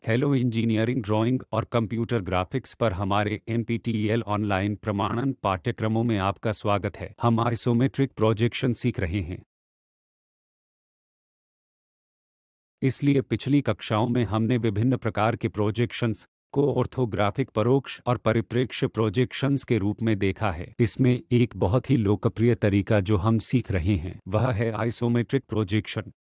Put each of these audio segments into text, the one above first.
Hello engineering drawing और computer graphics पर हमारे एनपीटीईएल ऑनलाइन प्रमाणन पाठ्यक्रमों में आपका स्वागत है। हम आइसोमेट्रिक प्रोजेक्शन सीख रहे हैं। इसलिए पिछली कक्षाओं में हमने विभिन्न प्रकार के प्रोजेक्शंस को ऑर्थोग्राफिक परोक्ष और परिप्रेक्ष्य प्रोजेक्शंस के रूप में देखा है। इसमें एक बहुत ही लोकप्रिय तरीका जो हम सीख रहे हैं वह है आइसोमेट्रिक प्रोजेक्शन।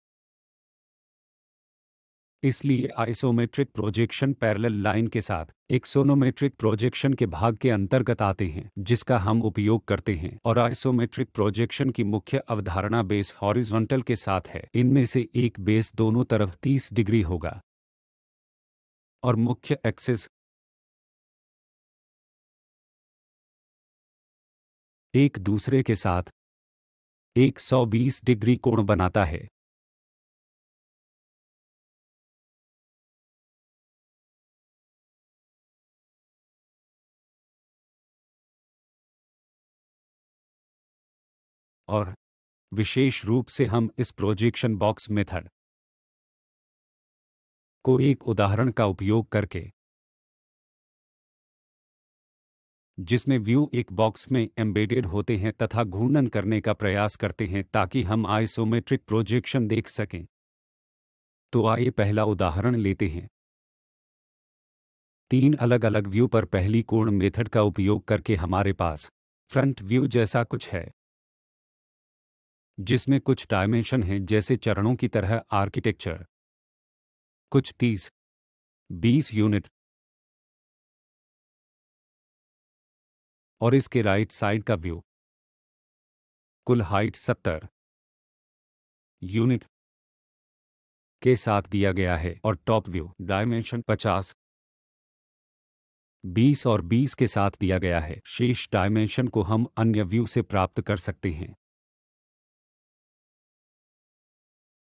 इसलिए आइसोमेट्रिक प्रोजेक्शन पैरेलल लाइन के साथ एक्सोनोमेट्रिक प्रोजेक्शन के भाग के अंतर्गत आते हैं जिसका हम उपयोग करते हैं। और आइसोमेट्रिक प्रोजेक्शन की मुख्य अवधारणा बेस हॉरिजॉन्टल के साथ है। इनमें से एक बेस दोनों तरफ 30 डिग्री होगा और मुख्य एक्सिस एक दूसरे के साथ 120 डिग्री कोण बनाता है। और विशेष रूप से हम इस प्रोजेक्शन बॉक्स मेथड को एक उदाहरण का उपयोग करके जिसमें व्यू एक बॉक्स में एम्बेडेड होते हैं तथा घूर्णन करने का प्रयास करते हैं ताकि हम आइसोमेट्रिक प्रोजेक्शन देख सकें। तो आइए पहला उदाहरण लेते हैं। तीन अलग अलग व्यू पर पहली कोण मेथड का उपयोग करके हमारे पास फ्रंट व्यू जैसा कुछ है जिसमें कुछ डायमेंशन हैं जैसे चरणों की तरह आर्किटेक्चर, कुछ 30-20 यूनिट, और इसके राइट साइड का व्यू कुल हाइट 70 यूनिट के साथ दिया गया है और टॉप व्यू डायमेंशन 50, 20 और 20 के साथ दिया गया है। शेष डायमेंशन को हम अन्य व्यू से प्राप्त कर सकते हैं।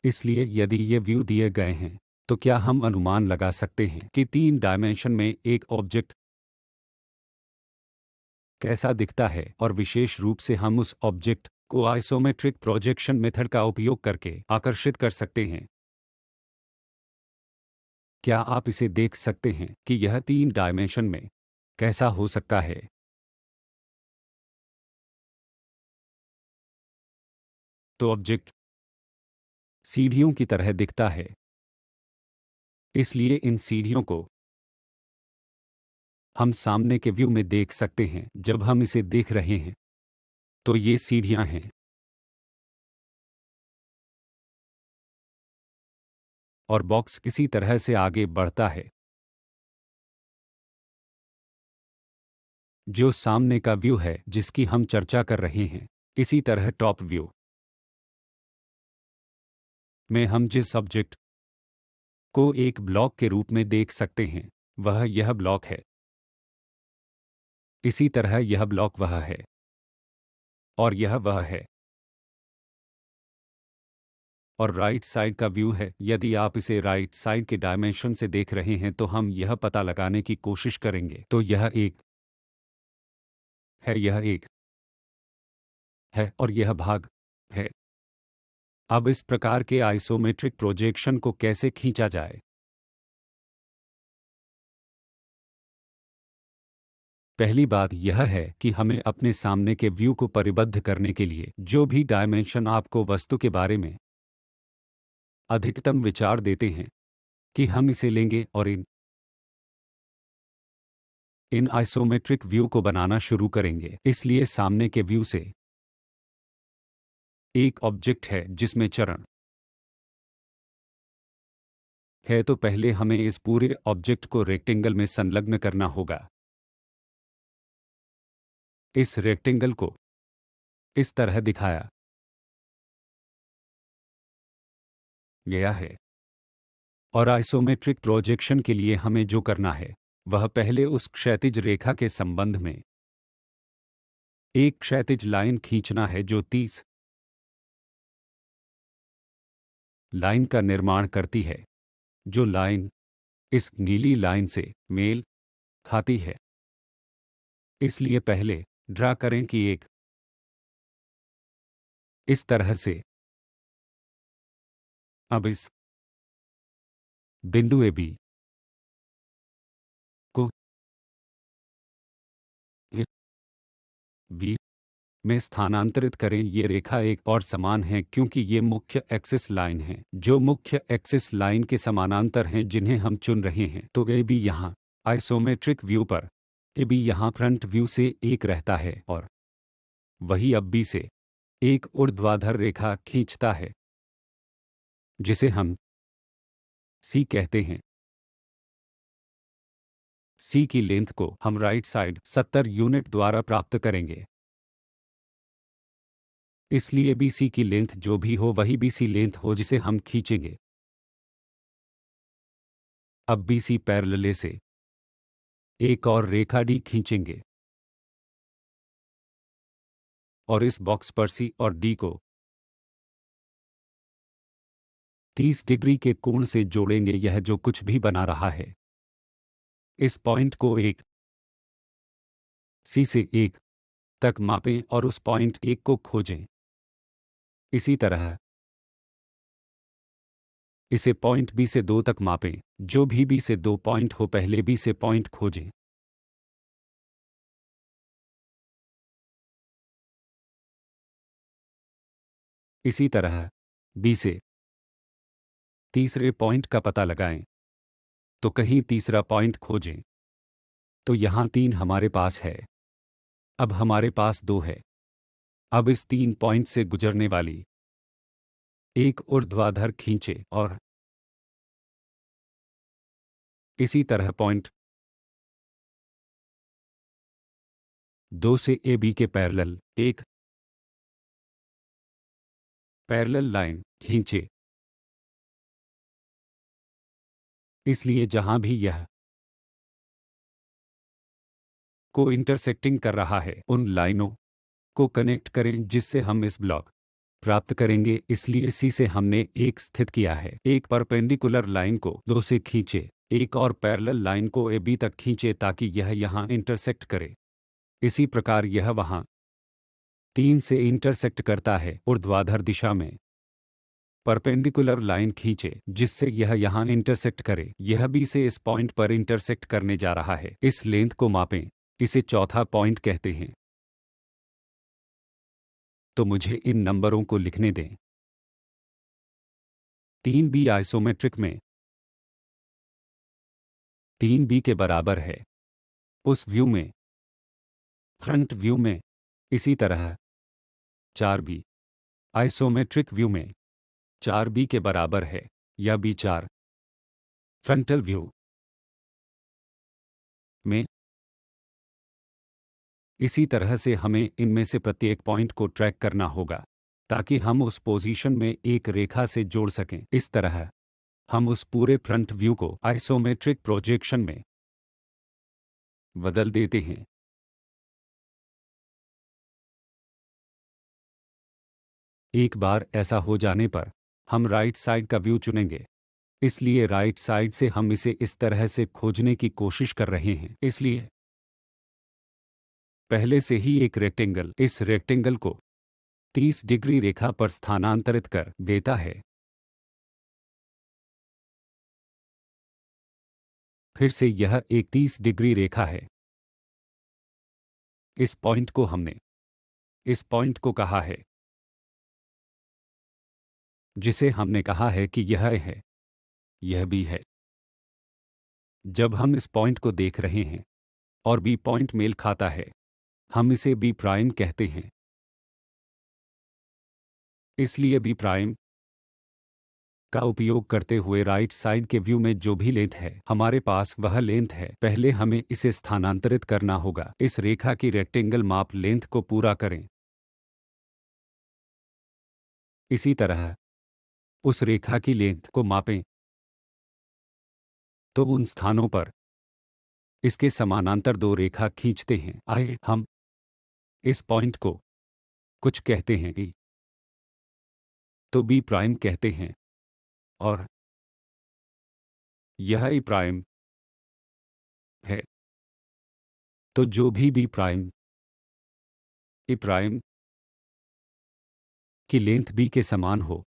इसलिए यदि ये व्यू दिए गए हैं तो क्या हम अनुमान लगा सकते हैं कि तीन डायमेंशन में एक ऑब्जेक्ट कैसा दिखता है और विशेष रूप से हम उस ऑब्जेक्ट को आइसोमेट्रिक प्रोजेक्शन मेथड का उपयोग करके आकर्षित कर सकते हैं। क्या आप इसे देख सकते हैं कि यह तीन डायमेंशन में कैसा हो सकता है? तो ऑब्जेक्ट सीढ़ियों की तरह दिखता है। इसलिए इन सीढ़ियों को हम सामने के व्यू में देख सकते हैं। जब हम इसे देख रहे हैं तो ये सीढ़ियां हैं और बॉक्स इसी तरह से आगे बढ़ता है जो सामने का व्यू है जिसकी हम चर्चा कर रहे हैं। इसी तरह टॉप व्यू में हम जिस ऑब्जेक्ट को एक ब्लॉक के रूप में देख सकते हैं वह यह ब्लॉक है। इसी तरह यह ब्लॉक वह है और यह वह है। और राइट साइड का व्यू है। यदि आप इसे राइट साइड के डायमेंशन से देख रहे हैं तो हम यह पता लगाने की कोशिश करेंगे। तो यह एक है, यह एक है और यह भाग है। अब इस प्रकार के आइसोमेट्रिक प्रोजेक्शन को कैसे खींचा जाए? पहली बात यह है कि हमें अपने सामने के व्यू को परिबद्ध करने के लिए जो भी डायमेंशन आपको वस्तु के बारे में अधिकतम विचार देते हैं कि हम इसे लेंगे और इन आइसोमेट्रिक व्यू को बनाना शुरू करेंगे। इसलिए सामने के व्यू से एक ऑब्जेक्ट है जिसमें चरण है तो पहले हमें इस पूरे ऑब्जेक्ट को रेक्टेंगल में संलग्न करना होगा। इस रेक्टेंगल को इस तरह दिखाया गया है। और आइसोमेट्रिक प्रोजेक्शन के लिए हमें जो करना है वह पहले उस क्षैतिज रेखा के संबंध में एक क्षैतिज लाइन खींचना है जो 30 लाइन का निर्माण करती है। जो लाइन इस नीली लाइन से मेल खाती है। इसलिए पहले ड्रा करें कि एक इस तरह से अब इस बिंदु ए बी वी में स्थानांतरित करें। ये रेखा एक और समान है क्योंकि ये मुख्य एक्सिस लाइन हैं जो मुख्य एक्सिस लाइन के समानांतर हैं जिन्हें हम चुन रहे हैं। तो ए बी यहाँ आइसोमेट्रिक व्यू पर ए बी यहाँ फ्रंट व्यू से एक रहता है और वही अब बी से एक ऊर्ध्वाधर रेखा खींचता है जिसे हम सी कहते हैं। सी की लेंथ को हम राइट साइड 70 यूनिट द्वारा प्राप्त करेंगे। इसलिए बीसी की लेंथ जो भी हो वही बीसी लेंथ हो जिसे हम खींचेंगे। अब बीसी पैरेलल से एक और रेखा डी खींचेंगे और इस बॉक्स पर सी और डी को 30 डिग्री के कोण से जोड़ेंगे। यह जो कुछ भी बना रहा है इस पॉइंट को एक सी से एक तक मापें और उस पॉइंट एक को खोजें। इसी तरह इसे पॉइंट बी से 2 तक मापें। जो भी बी से 2 पॉइंट हो पहले बी से पॉइंट खोजें। इसी तरह बी से तीसरे पॉइंट का पता लगाएं तो कहीं तीसरा पॉइंट खोजें। तो यहाँ 3 हमारे पास है। अब हमारे पास 2 है। अब इस 3 पॉइंट से गुजरने वाली एक ऊर्ध्वाधर खींचे और इसी तरह पॉइंट 2 से ए बी के पैरेलल एक पैरेलल लाइन खींचे। इसलिए जहां भी यह को इंटरसेक्टिंग कर रहा है उन लाइनों को कनेक्ट करें जिससे हम इस ब्लॉक प्राप्त करेंगे। इसलिए सी से हमने एक स्थित किया है। एक परपेंडिकुलर लाइन को 2 से खींचे, एक और पैरेलल लाइन को ए बी तक खींचे ताकि यह यहां इंटरसेक्ट करे। इसी प्रकार यह वहां 3 से इंटरसेक्ट करता है ऊर्ध्वाधर दिशा में। परपेंडिकुलर लाइन खींचे जिससे यह यहां इंटरसेक्ट करे। यह बी से इस पॉइंट पर इंटरसेक्ट करने जा रहा है। इस लेंथ को मापें। इसे चौथा पॉइंट कहते हैं। तो मुझे इन नंबरों को लिखने दें। 3b आइसोमेट्रिक में 3b के बराबर है उस व्यू में फ्रंट व्यू में। इसी तरह 4b आइसोमेट्रिक व्यू में 4b के बराबर है या b4 फ्रंटल व्यू में। इसी तरह से हमें इनमें से प्रत्येक पॉइंट को ट्रैक करना होगा ताकि हम उस पोजीशन में एक रेखा से जोड़ सकें। इस तरह हम उस पूरे फ्रंट व्यू को आइसोमेट्रिक प्रोजेक्शन में बदल देते हैं। एक बार ऐसा हो जाने पर हम राइट साइड का व्यू चुनेंगे। इसलिए राइट साइड से हम इसे इस तरह से खोजने की कोशिश कर रहे हैं। इसलिए पहले से ही एक रेक्टेंगल इस रेक्टेंगल को 30 डिग्री रेखा पर स्थानांतरित कर देता है। फिर से यह एक 30 डिग्री रेखा है। इस पॉइंट को हमने इस पॉइंट को कहा है जिसे हमने कहा है कि यह ए है, यह बी है। जब हम इस पॉइंट को देख रहे हैं और बी पॉइंट मेल खाता है हम इसे बी प्राइम कहते हैं। इसलिए बी प्राइम का उपयोग करते हुए राइट साइड के व्यू में जो भी लेंथ है हमारे पास वह लेंथ है। पहले हमें इसे स्थानांतरित करना होगा। इस रेखा की रेक्टेंगल माप लेंथ को पूरा करें। इसी तरह उस रेखा की लेंथ को मापें तो उन स्थानों पर इसके समानांतर 2 रेखा खींचते हैं। आइए हम इस पॉइंट को कुछ कहते हैं ई तो बी प्राइम कहते हैं और यह ई प्राइम है। तो जो भी बी प्राइम ई प्राइम की लेंथ बी के समान हो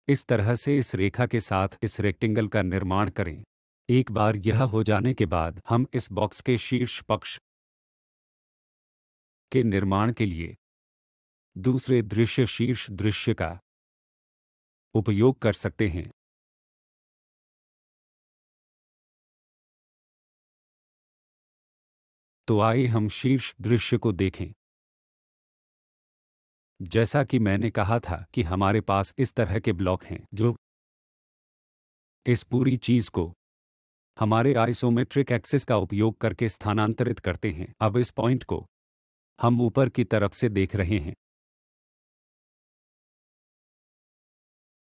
इस तरह से इस रेखा के साथ इस रेक्टेंगल का निर्माण करें। एक बार यह हो जाने के बाद हम इस बॉक्स के शीर्ष पक्ष के निर्माण के लिए दूसरे दृश्य शीर्ष दृश्य का उपयोग कर सकते हैं। तो आइए हम शीर्ष दृश्य को देखें। जैसा कि मैंने कहा था कि हमारे पास इस तरह के ब्लॉक हैं जो इस पूरी चीज को हमारे आइसोमेट्रिक एक्सिस का उपयोग करके स्थानांतरित करते हैं। अब इस पॉइंट को हम ऊपर की तरफ से देख रहे हैं।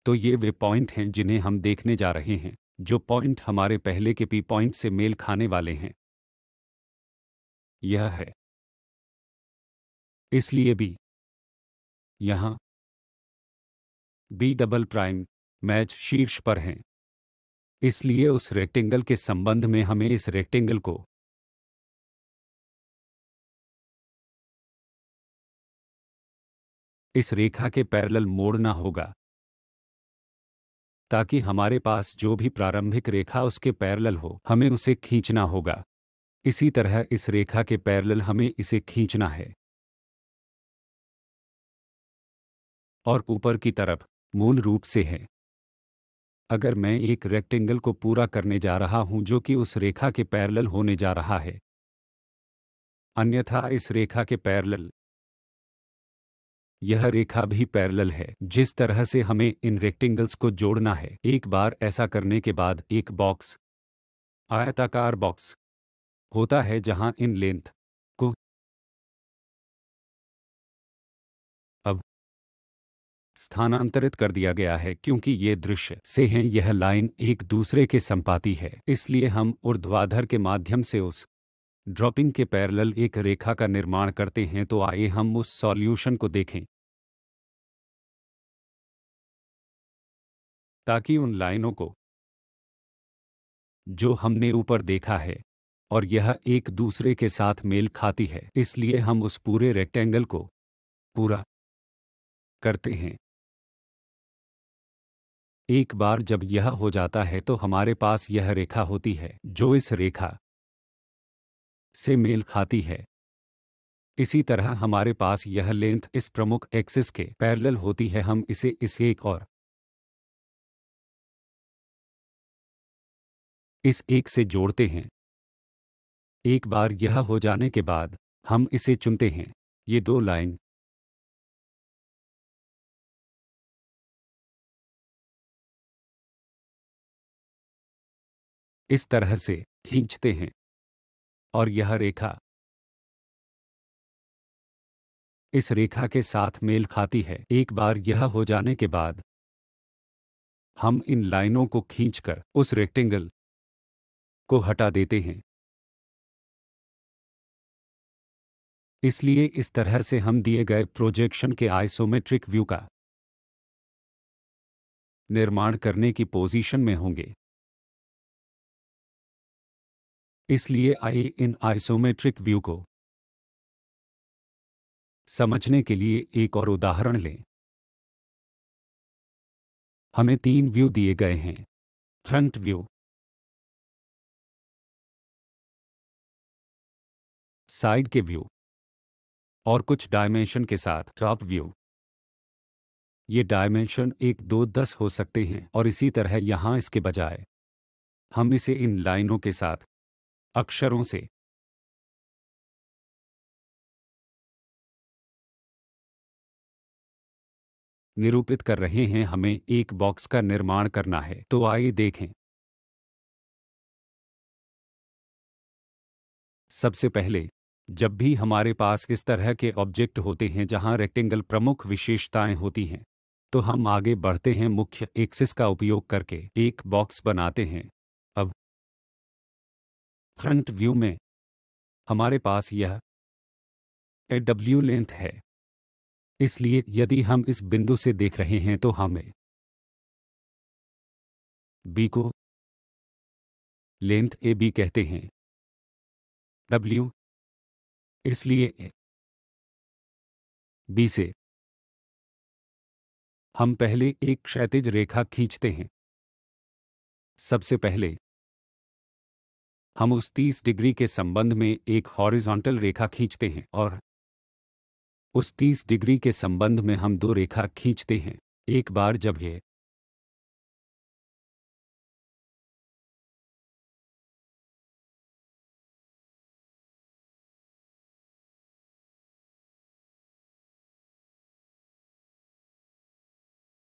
तो ये वे पॉइंट हैं जिन्हें हम देखने जा रहे हैं, जो पॉइंट हमारे पहले के पी पॉइंट से मेल खाने वाले हैं। यह है, इसलिए बी यहाँ बी डबल प्राइम मैच शीर्ष पर हैं। इसलिए उस रेक्टेंगल के संबंध में हमें इस रेक्टेंगल को इस रेखा के पैरेलल मोड़ना होगा, ताकि हमारे पास जो भी प्रारंभिक रेखा उसके पैरेलल हो, हमें उसे खींचना होगा। इसी तरह इस रेखा के पैरेलल हमें इसे खींचना है। और ऊपर की तरफ मूल रूप से है, अगर मैं एक रेक्टेंगल को पूरा करने जा रहा हूं जो कि उस रेखा के पैरेलल होने जा रहा है, अन्यथा इस रेखा के पैरेलल यह रेखा भी पैरेलल है। जिस तरह से हमें इन रेक्टेंगल्स को जोड़ना है, एक बार ऐसा करने के बाद एक बॉक्स, आयताकार बॉक्स होता है जहां इन लेंथ को अब स्थानांतरित कर दिया गया है। क्योंकि ये दृश्य से हैं, यह लाइन एक दूसरे के संपाती है, इसलिए हम ऊर्ध्वाधर के माध्यम से उस ड्रॉपिंग के पैरेलल एक रेखा का निर्माण करते हैं। तो आइए हम उस सॉल्यूशन को देखें, ताकि उन लाइनों को जो हमने ऊपर देखा है और यह एक दूसरे के साथ मेल खाती है, इसलिए हम उस पूरे रेक्टेंगल को पूरा करते हैं। एक बार जब यह हो जाता है तो हमारे पास यह रेखा होती है जो इस रेखा से मेल खाती है। इसी तरह हमारे पास यह लेंथ इस प्रमुख एक्सिस के पैरेलल होती है। हम इसे इस एक और इस एक से जोड़ते हैं। एक बार यह हो जाने के बाद हम इसे चुनते हैं। ये दो लाइन इस तरह से खींचते हैं और यह रेखा इस रेखा के साथ मेल खाती है। एक बार यह हो जाने के बाद हम इन लाइनों को खींचकर उस रेक्टेंगल को हटा देते हैं। इसलिए इस तरह से हम दिए गए प्रोजेक्शन के आइसोमेट्रिक व्यू का निर्माण करने की पोजीशन में होंगे। इसलिए आइए इन आइसोमेट्रिक व्यू को समझने के लिए एक और उदाहरण लें। हमें तीन व्यू दिए गए हैं: फ्रंट व्यू, साइड के व्यू और कुछ डायमेंशन के साथ टॉप व्यू। ये डायमेंशन 1, 2, 10 हो सकते हैं और इसी तरह यहाँ इसके बजाय हम इसे इन लाइनों के साथ अक्षरों से निरूपित कर रहे हैं। हमें एक बॉक्स का निर्माण करना है। तो आइए देखें। सबसे पहले, जब भी हमारे पास इस तरह के ऑब्जेक्ट होते हैं जहां रेक्टेंगल प्रमुख विशेषताएं होती हैं, तो हम आगे बढ़ते हैं। मुख्य एक्सिस का उपयोग करके एक बॉक्स बनाते हैं। अब फ्रंट व्यू में हमारे पास यह डब्ल्यू लेंथ है। इसलिए यदि हम इस बिंदु से देख रहे हैं तो हमें बी को लेंथ ए बी कहते हैं। डब्ल्यू, इसलिए ए बी से हम पहले एक क्षैतिज रेखा खींचते हैं। सबसे पहले हम उस 30 डिग्री के संबंध में एक हॉरिजॉन्टल रेखा खींचते हैं और उस 30 डिग्री के संबंध में हम दो रेखा खींचते हैं। एक बार जब ये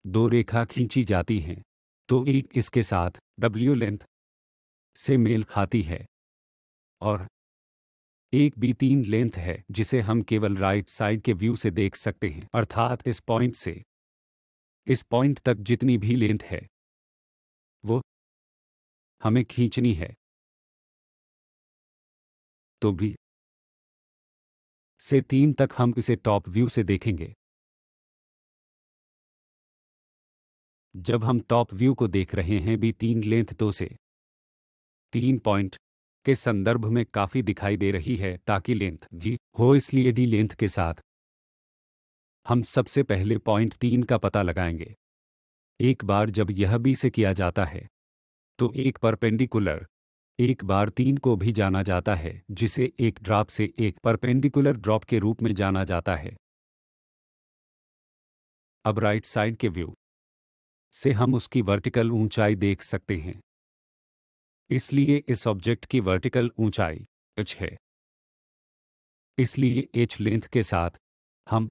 दो रेखा खींची जाती हैं, तो एक इसके साथ W लेंथ से मेल खाती है और एक B3 लेंथ है जिसे हम केवल राइट साइड के व्यू से देख सकते हैं, अर्थात इस पॉइंट से इस पॉइंट तक जितनी भी लेंथ है वो हमें खींचनी है। तो B से 3 तक हम इसे टॉप व्यू से देखेंगे। जब हम टॉप व्यू को देख रहे हैं B3 लेंथ 2 से 3 पॉइंट के संदर्भ में काफ़ी दिखाई दे रही है, ताकि लेंथ भी हो, इसलिए D लेंथ के साथ हम सबसे पहले पॉइंट 3 का पता लगाएंगे। एक बार जब यह B से किया जाता है तो एक परपेंडिकुलर एक बार 3 को भी जाना जाता है, जिसे एक ड्रॉप से एक परपेंडिकुलर ड्रॉप के रूप में जाना जाता है। अब राइट साइड के व्यू से हम उसकी वर्टिकल ऊंचाई देख सकते हैं, इसलिए इस ऑब्जेक्ट की वर्टिकल ऊंचाई h है। इसलिए h लेंथ के साथ हम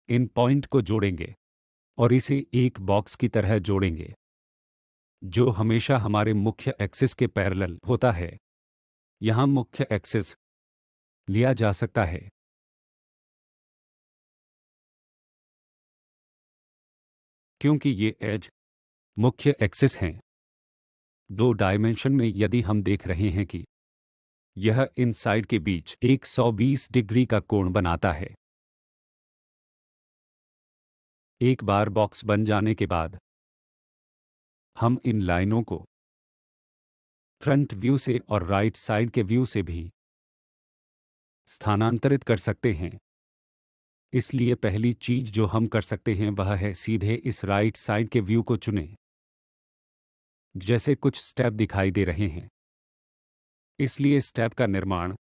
इन पॉइंट को जोड़ेंगे और इसे एक बॉक्स की तरह जोड़ेंगे, जो हमेशा हमारे मुख्य एक्सिस के पैरेलल होता है। यहाँ मुख्य एक्सिस लिया जा सकता है क्योंकि ये एज मुख्य एक्सिस हैं। दो डायमेंशन में यदि हम देख रहे हैं कि यह इन साइड के बीच 120 डिग्री का कोण बनाता है। एक बार बॉक्स बन जाने के बाद हम इन लाइनों को फ्रंट व्यू से और राइट साइड के व्यू से भी स्थानांतरित कर सकते हैं। इसलिए पहली चीज जो हम कर सकते हैं वह है सीधे इस राइट साइड के व्यू को चुनें, जैसे कुछ स्टेप दिखाई दे रहे हैं। इसलिए स्टेप का निर्माण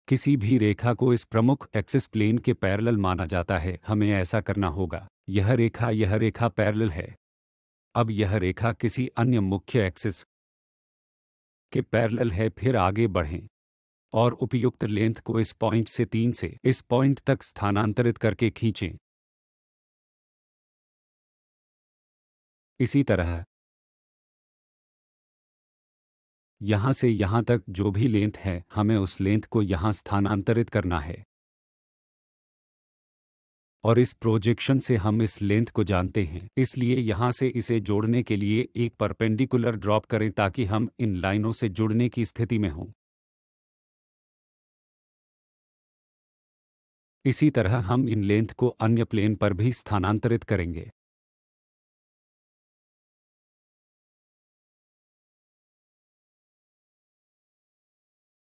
किसी भी रेखा को इस प्रमुख एक्सिस प्लेन के पैरेलल माना जाता है। हमें ऐसा करना होगा। यह रेखा पैरेलल है। अब यह रेखा किसी अन्य मुख्य एक्सिस के पैरेलल है। फिर आगे बढ़ें और उपयुक्त लेंथ को इस पॉइंट से 3 से इस पॉइंट तक स्थानांतरित करके खींचें। इसी तरह यहाँ से यहाँ तक जो भी लेंथ है, हमें उस लेंथ को यहाँ स्थानांतरित करना है और इस प्रोजेक्शन से हम इस लेंथ को जानते हैं। इसलिए यहाँ से इसे जोड़ने के लिए एक परपेंडिकुलर ड्रॉप करें ताकि हम इन लाइनों से जुड़ने की स्थिति में हों। इसी तरह हम इन लेंथ को अन्य प्लेन पर भी स्थानांतरित करेंगे।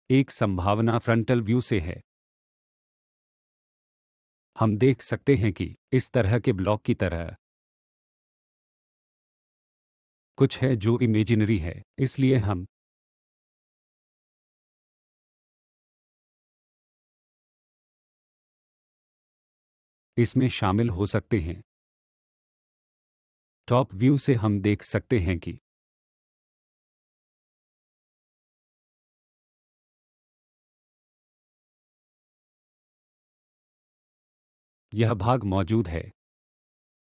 एक संभावना फ्रंटल व्यू से है। हम देख सकते हैं कि इस तरह के ब्लॉक की तरह कुछ है जो इमेजिनरी है, इसलिए हम इसमें शामिल हो सकते हैं। टॉप व्यू से हम देख सकते हैं कि यह भाग मौजूद है।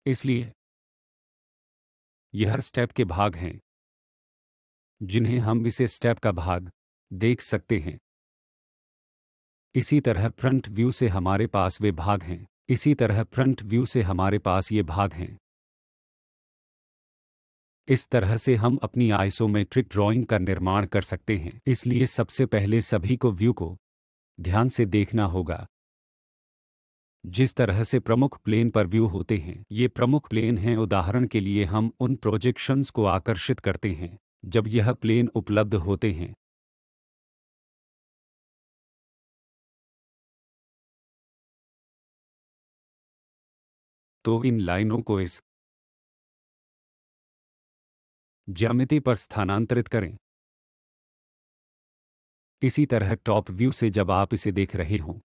इसलिए यह स्टेप के भाग हैं जिन्हें हम इसे स्टेप का भाग देख सकते हैं। इसी तरह फ्रंट व्यू से हमारे पास वे भाग हैं। इसी तरह फ्रंट व्यू से हमारे पास ये भाग हैं। इस तरह से हम अपनी आइसोमेट्रिक ड्राइंग का निर्माण कर सकते हैं। इसलिए सबसे पहले सभी को व्यू को ध्यान से देखना होगा। जिस तरह से प्रमुख प्लेन पर व्यू होते हैं, ये प्रमुख प्लेन हैं। उदाहरण के लिए हम उन प्रोजेक्शंस को आकर्षित करते हैं जब यह प्लेन उपलब्ध होते हैं। तो इन लाइनों को इस ज्यामिति पर स्थानांतरित करें। इसी तरह टॉप व्यू से जब आप इसे देख रहे हों,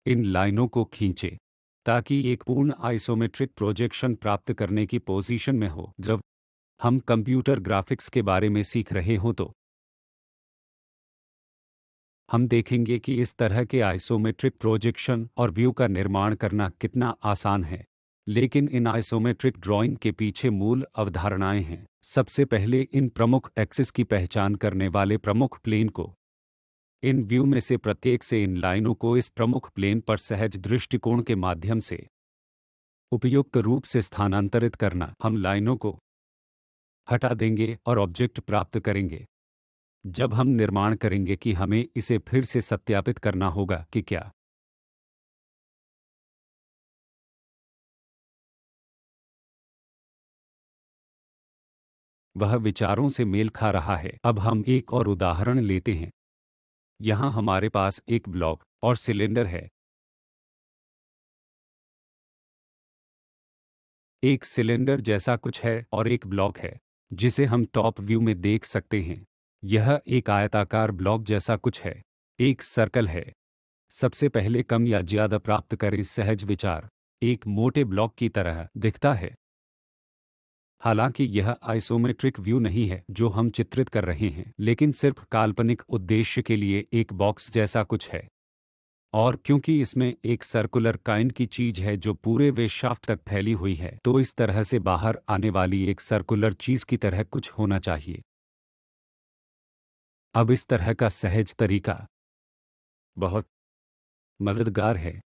इन लाइनों को खींचें ताकि एक पूर्ण आइसोमेट्रिक प्रोजेक्शन प्राप्त करने की पोजीशन में हो। जब हम कंप्यूटर ग्राफिक्स के बारे में सीख रहे हों तो हम देखेंगे कि इस तरह के आइसोमेट्रिक प्रोजेक्शन और व्यू का निर्माण करना कितना आसान है। लेकिन इन आइसोमेट्रिक ड्राइंग के पीछे मूल अवधारणाएं हैं। सबसे पहले इन प्रमुख एक्सिस की पहचान करने वाले प्रमुख प्लेन को, इन व्यू में से प्रत्येक से इन लाइनों को इस प्रमुख प्लेन पर सहज दृष्टिकोण के माध्यम से उपयुक्त रूप से स्थानांतरित करना। हम लाइनों को हटा देंगे और ऑब्जेक्ट प्राप्त करेंगे। जब हम निर्माण करेंगे कि हमें इसे फिर से सत्यापित करना होगा कि क्या वह विचारों से मेल खा रहा है। अब हम एक और उदाहरण लेते हैं। यहाँ हमारे पास एक ब्लॉक और सिलेंडर है। एक सिलेंडर जैसा कुछ है और एक ब्लॉक है जिसे हम टॉप व्यू में देख सकते हैं। यह एक आयताकार ब्लॉक जैसा कुछ है, एक सर्कल है। सबसे पहले कम या ज्यादा प्राप्त करें सहज विचार एक मोटे ब्लॉक की तरह दिखता है। हालांकि यह आइसोमेट्रिक व्यू नहीं है जो हम चित्रित कर रहे हैं, लेकिन सिर्फ काल्पनिक उद्देश्य के लिए एक बॉक्स जैसा कुछ है। और क्योंकि इसमें एक सर्कुलर काइंड की चीज है जो पूरे वे शाफ्ट तक फैली हुई है, तो इस तरह से बाहर आने वाली एक सर्कुलर चीज की तरह कुछ होना चाहिए। अब इस तरह का सहज तरीका बहुत मददगार है।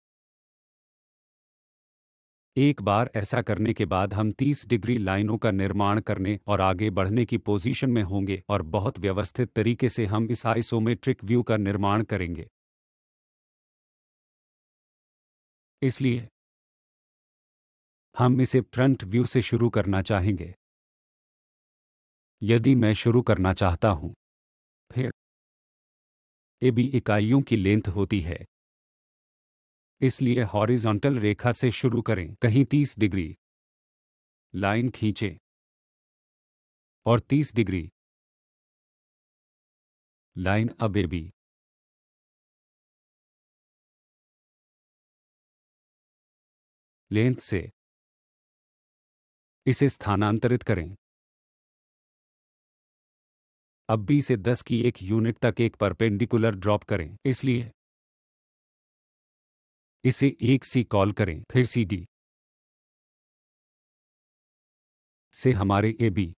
एक बार ऐसा करने के बाद हम 30 डिग्री लाइनों का निर्माण करने और आगे बढ़ने की पोजीशन में होंगे और बहुत व्यवस्थित तरीके से हम इस आइसोमेट्रिक व्यू का निर्माण करेंगे। इसलिए हम इसे फ्रंट व्यू से शुरू करना चाहेंगे। यदि मैं शुरू करना चाहता हूं, फिर ए बी इकाइयों की लेंथ होती है, इसलिए हॉरिजॉन्टल रेखा से शुरू करें, कहीं 30 डिग्री लाइन खींचें और 30 डिग्री लाइन अब ए बी लेंथ से इसे स्थानांतरित करें। अब बी से 10 की एक यूनिट तक एक परपेंडिकुलर ड्रॉप करें, इसलिए इसे एक सी कॉल करें। फिर सी डी से हमारे ए बी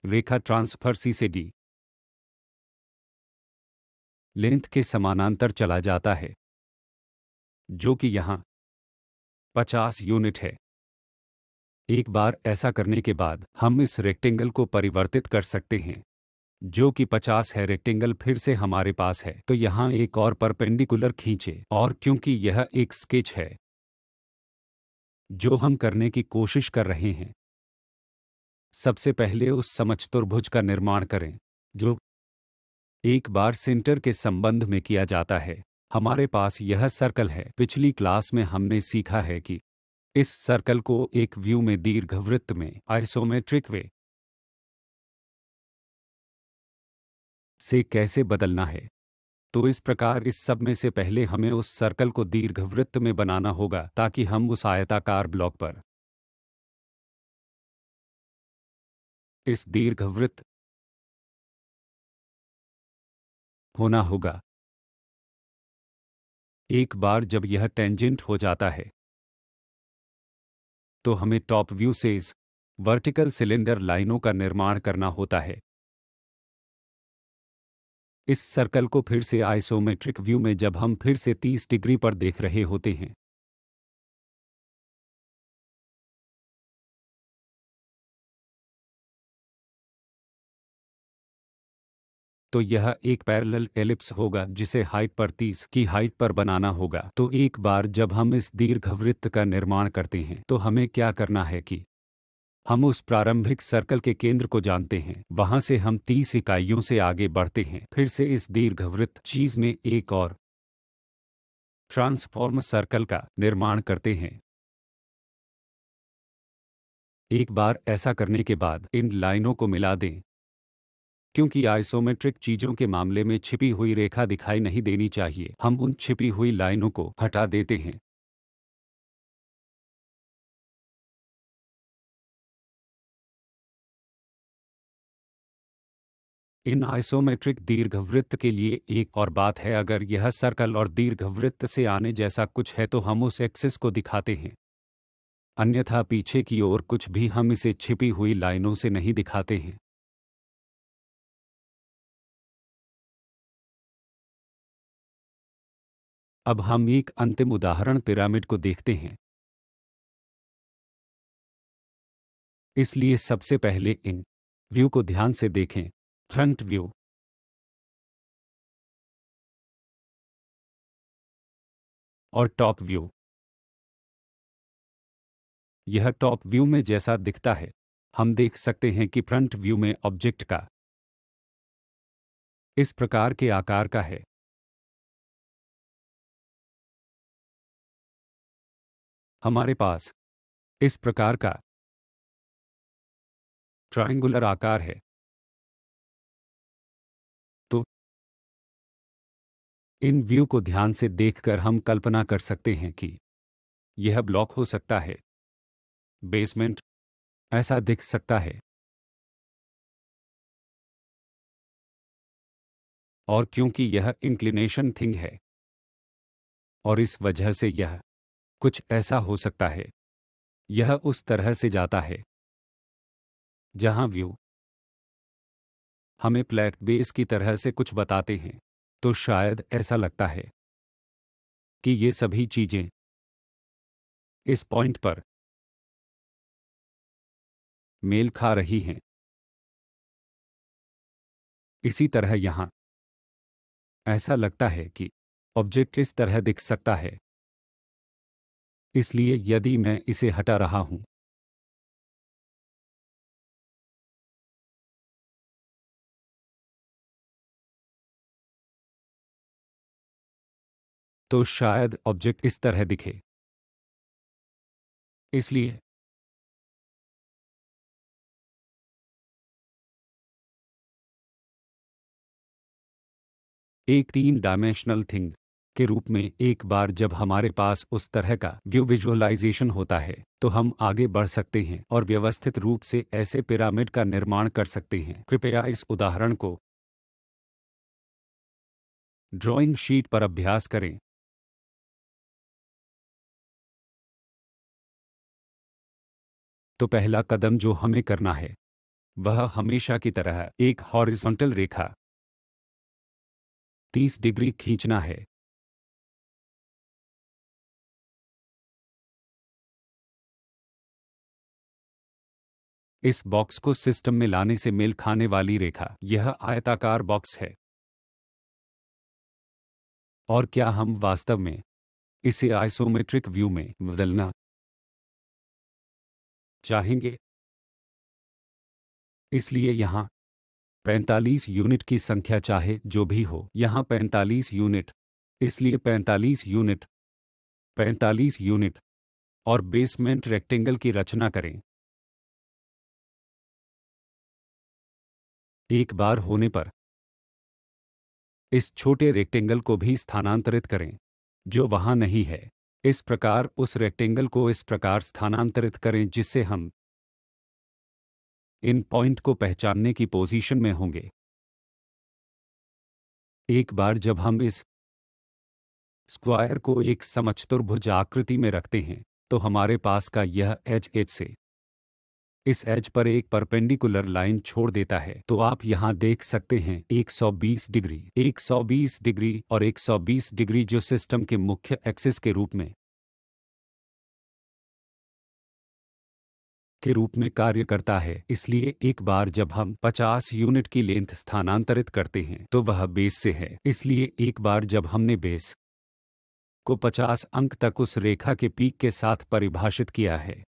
रेखा ट्रांसफर सी से डी लेंथ के समानांतर चला जाता है, जो कि यहाँ 50 यूनिट है। एक बार ऐसा करने के बाद हम इस रेक्टेंगल को परिवर्तित कर सकते हैं, जो कि 50 है। रेक्टेंगल फिर से हमारे पास है, तो यहाँ एक और परपेंडिकुलर खींचे। और क्योंकि यह एक स्केच है जो हम करने की कोशिश कर रहे हैं, सबसे पहले उस समचतुर्भुज का निर्माण करें जो एक बार सेंटर के संबंध में किया जाता है। हमारे पास यह सर्कल है। पिछली क्लास में हमने सीखा है कि इस सर्कल को एक व्यू में दीर्घवृत्त में आइसोमेट्रिक वे से कैसे बदलना है। तो इस प्रकार इस सब में से पहले हमें उस सर्कल को दीर्घवृत्त में बनाना होगा ताकि हम उस आयताकार ब्लॉक पर इस दीर्घवृत्त होना होगा। एक बार जब यह टेंजेंट हो जाता है तो हमें टॉप व्यू से इस वर्टिकल सिलेंडर लाइनों का निर्माण करना होता है। इस सर्कल को फिर से आइसोमेट्रिक व्यू में जब हम फिर से 30 डिग्री पर देख रहे होते हैं, तो यह एक पैरेलल एलिप्स होगा जिसे हाइट पर 30 की हाइट पर बनाना होगा। तो एक बार जब हम इस दीर्घवृत्त का निर्माण करते हैं तो हमें क्या करना है कि हम उस प्रारंभिक सर्कल के केंद्र को जानते हैं, वहां से हम 30 इकाइयों से आगे बढ़ते हैं। फिर से इस दीर्घवृत्त चीज में एक और ट्रांसफॉर्म सर्कल का निर्माण करते हैं। एक बार ऐसा करने के बाद इन लाइनों को मिला दें क्योंकि आइसोमेट्रिक चीज़ों के मामले में छिपी हुई रेखा दिखाई नहीं देनी चाहिए, हम उन छिपी हुई लाइनों को हटा देते हैं। इन आइसोमेट्रिक दीर्घवृत्त के लिए एक और बात है, अगर यह सर्कल और दीर्घवृत्त से आने जैसा कुछ है तो हम उस एक्सिस को दिखाते हैं, अन्यथा पीछे की ओर कुछ भी हम इसे छिपी हुई लाइनों से नहीं दिखाते हैं। अब हम एक अंतिम उदाहरण पिरामिड को देखते हैं। इसलिए सबसे पहले इन व्यू को ध्यान से देखें। फ्रंट व्यू, और टॉप व्यू। यह टॉप व्यू में जैसा दिखता है, हम देख सकते हैं कि फ्रंट व्यू में ऑब्जेक्ट का इस प्रकार के आकार का है। हमारे पास इस प्रकार का ट्रायंगुलर आकार है। तो इन व्यू को ध्यान से देखकर हम कल्पना कर सकते हैं कि यह ब्लॉक हो सकता है, बेसमेंट ऐसा दिख सकता है, और क्योंकि यह इंक्लिनेशन थिंग है और इस वजह से यह कुछ ऐसा हो सकता है, यह उस तरह से जाता है जहां व्यू हमें फ्लैट बेस की तरह से कुछ बताते हैं। तो शायद ऐसा लगता है कि ये सभी चीजें इस पॉइंट पर मेल खा रही हैं। इसी तरह यहां ऐसा लगता है कि ऑब्जेक्ट इस तरह दिख सकता है। इसलिए यदि मैं इसे हटा रहा हूं, तो शायद ऑब्जेक्ट इस तरह दिखे। इसलिए एक तीन डायमेंशनल थिंग के रूप में एक बार जब हमारे पास उस तरह का व्यू विजुअलाइजेशन होता है, तो हम आगे बढ़ सकते हैं और व्यवस्थित रूप से ऐसे पिरामिड का निर्माण कर सकते हैं। कृपया इस उदाहरण को ड्राइंग शीट पर अभ्यास करें। तो पहला कदम जो हमें करना है, वह हमेशा की तरह एक हॉरिजॉन्टल रेखा 30 डिग्री खींचना है। इस बॉक्स को सिस्टम में लाने से मेल खाने वाली रेखा यह आयताकार बॉक्स है। और क्या हम वास्तव में इसे आइसोमेट्रिक व्यू में बदलना चाहेंगे? इसलिए यहाँ 45 यूनिट की संख्या चाहे जो भी हो, यहाँ 45 यूनिट, इसलिए 45 यूनिट, 45 यूनिट, और बेसमेंट रेक्टेंगल की रचना करें। एक बार होने पर इस छोटे रेक्टेंगल को भी स्थानांतरित करें जो वहां नहीं है। इस प्रकार उस रेक्टेंगल को इस प्रकार स्थानांतरित करें जिससे हम इन पॉइंट को पहचानने की पोजीशन में होंगे। एक बार जब हम इस स्क्वायर को एक समचतुर्भुज आकृति में रखते हैं, तो हमारे पास का यह एज से इस एज पर एक परपेंडिकुलर लाइन छोड़ देता है। तो आप यहां देख सकते हैं 120 डिग्री, 120 डिग्री और 120 डिग्री जो सिस्टम के मुख्य एक्सिस के रूप में कार्य करता है। इसलिए एक बार जब हम 50 यूनिट की लेंथ स्थानांतरित करते हैं तो वह बेस से है। इसलिए एक बार जब हमने बेस को 50 अंक तक उस रेखा के पीक के साथ परिभाषित किया है,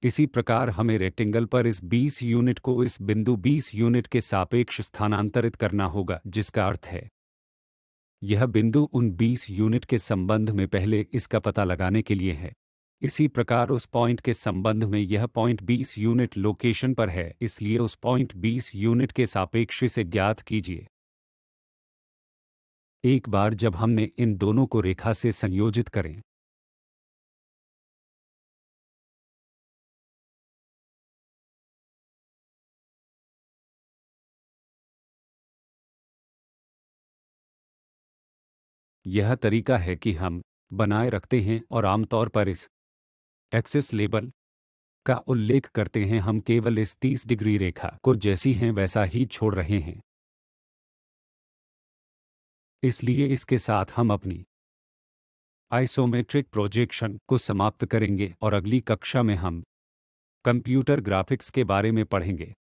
इसी प्रकार हमें रेक्टेंगल पर इस 20 यूनिट को इस बिंदु 20 यूनिट के सापेक्ष स्थानांतरित करना होगा, जिसका अर्थ है यह बिंदु उन 20 यूनिट के संबंध में पहले इसका पता लगाने के लिए है इसी प्रकार उस पॉइंट के संबंध में यह पॉइंट 20 यूनिट लोकेशन पर है, इसलिए उस पॉइंट 20 यूनिट के सापेक्ष इसे ज्ञात कीजिए। एक बार जब हमने इन दोनों को रेखा से संयोजित करें, यह तरीका है कि हम बनाए रखते हैं और आमतौर पर इस एक्सिस लेबल का उल्लेख करते हैं। हम केवल इस 30 डिग्री रेखा को जैसी हैं वैसा ही छोड़ रहे हैं। इसलिए इसके साथ हम अपनी आइसोमेट्रिक प्रोजेक्शन को समाप्त करेंगे और अगली कक्षा में हम कंप्यूटर ग्राफिक्स के बारे में पढ़ेंगे।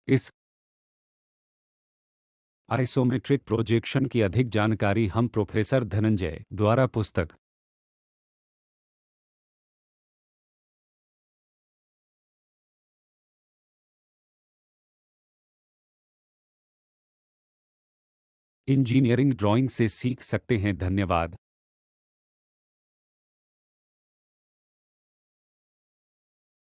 इस आइसोमेट्रिक प्रोजेक्शन की अधिक जानकारी हम प्रोफेसर धनंजय द्वारा पुस्तक इंजीनियरिंग ड्राइंग से सीख सकते हैं। धन्यवाद।